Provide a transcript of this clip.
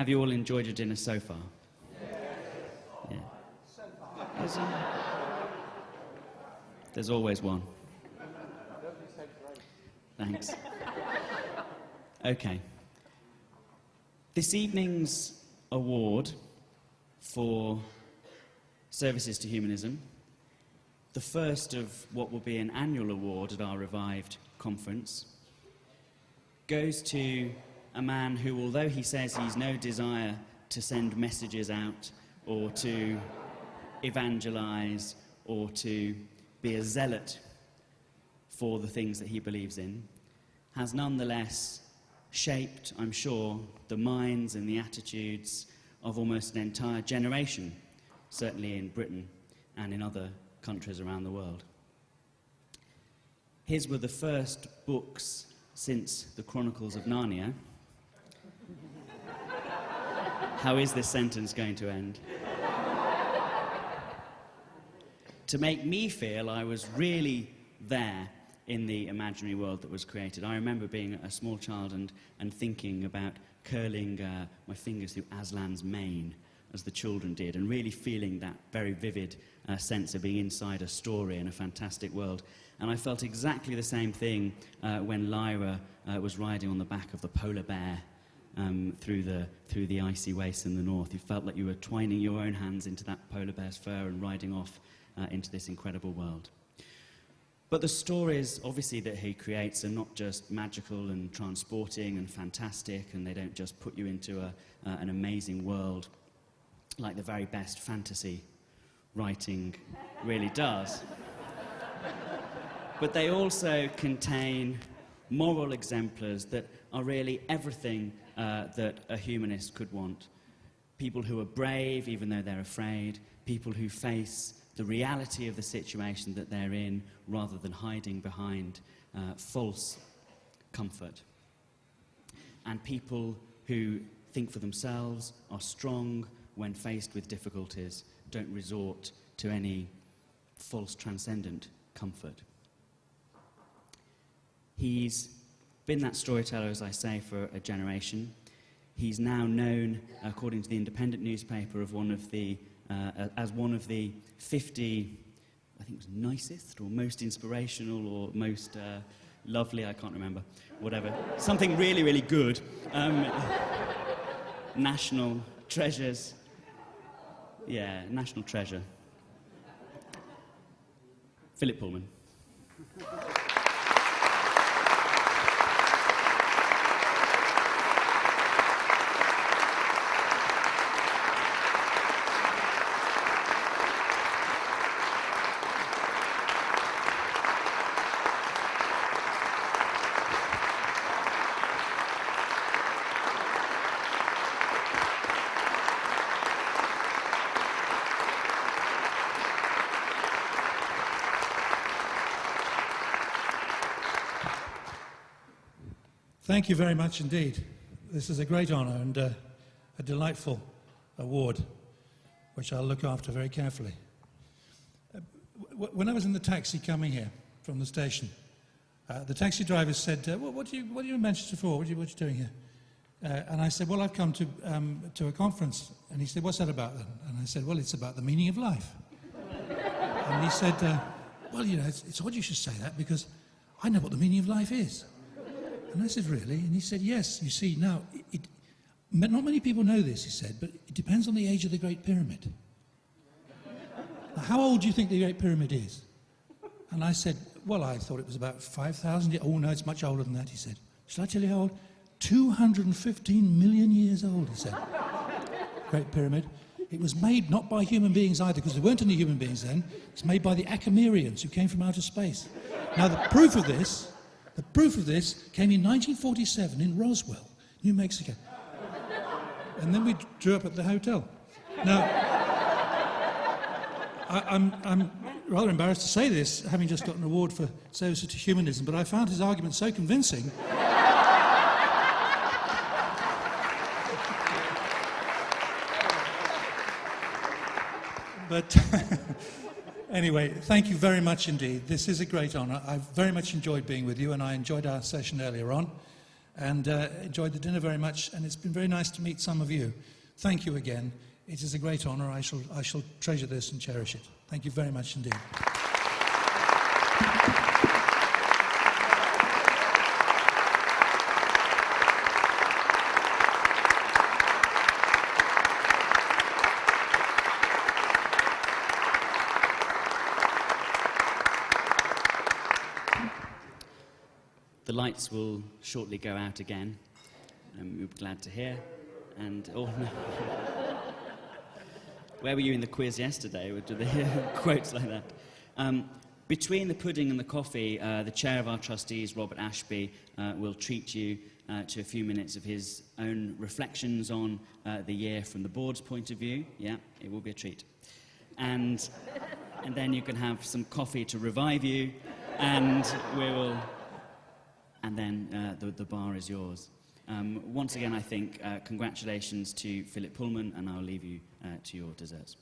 Have you all enjoyed your dinner so far? Yeah. There's always one. Thanks. Okay. This evening's award for services to humanism, the first of what will be an annual award at our revived conference, goes to a man who, although he says he's no desire to send messages out or to evangelize or to be a zealot for the things that he believes in, has nonetheless shaped, I'm sure, the minds and the attitudes of almost an entire generation, certainly in Britain and in other countries around the world. His were the first books since the Chronicles of Narnia. How is this sentence going to end? To make me feel I was really there in the imaginary world that was created. I remember being a small child and thinking about curling my fingers through Aslan's mane, as the children did, and really feeling that very vivid sense of being inside a story in a fantastic world. And I felt exactly the same thing when Lyra was riding on the back of the polar bear through the icy wastes in the north. You felt like you were twining your own hands into that polar bear's fur and riding off into this incredible world. But the stories, obviously, that he creates are not just magical and transporting and fantastic, and they don't just put you into an amazing world like the very best fantasy writing really does. But they also contain moral exemplars that are really everything that a humanist could want. People who are brave, even though they're afraid. People who face the reality of the situation that they're in, rather than hiding behind false comfort. And people who think for themselves, are strong when faced with difficulties, don't resort to any false transcendent comfort. He's been that storyteller, as I say, for a generation. He's now known, according to the Independent newspaper, as one of the 50, I think it was nicest or most inspirational or most lovely, I can't remember, whatever. Something really, really good. National treasures. Yeah, national treasure. Philip Pullman. Thank you very much indeed. This is a great honour and a delightful award, which I'll look after very carefully. When I was in the taxi coming here from the station, the taxi driver said, what are you in Manchester for? What are you doing here? And I said, well, I've come to a conference. And he said, what's that about then? And I said, well, it's about the meaning of life. And he said, well, you know, it's odd you should say that because I know what the meaning of life is. And I said, really? And he said, yes. You see, now, not many people know this, he said, but it depends on the age of the Great Pyramid. Now, how old do you think the Great Pyramid is? And I said, well, I thought it was about 5,000 years. Oh, no, it's much older than that, he said. Shall I tell you how old? 215 million years old, he said. Great Pyramid. It was made not by human beings either, because there weren't any human beings then. It's made by the Acamerians, who came from outer space. Now, the proof of this came in 1947 in Roswell, New Mexico. And then we drew up at the hotel. Now, I'm rather embarrassed to say this, having just got an award for services to humanism, but I found his argument so convincing. But anyway, thank you very much indeed. This is a great honour. I've very much enjoyed being with you, and I enjoyed our session earlier on. and enjoyed the dinner very much, and it's been very nice to meet some of you. Thank you again. It is a great honour. I shall treasure this and cherish it. Thank you very much indeed. The lights will shortly go out again, we're glad to hear. And, oh no. Where were you in the quiz yesterday? Do they quotes like that? Between the pudding and the coffee, the chair of our trustees, Robert Ashby, will treat you to a few minutes of his own reflections on the year from the board's point of view. Yeah, it will be a treat. And then you can have some coffee to revive you, and and then the bar is yours. Once again, I think congratulations to Philip Pullman, and I'll leave you to your desserts.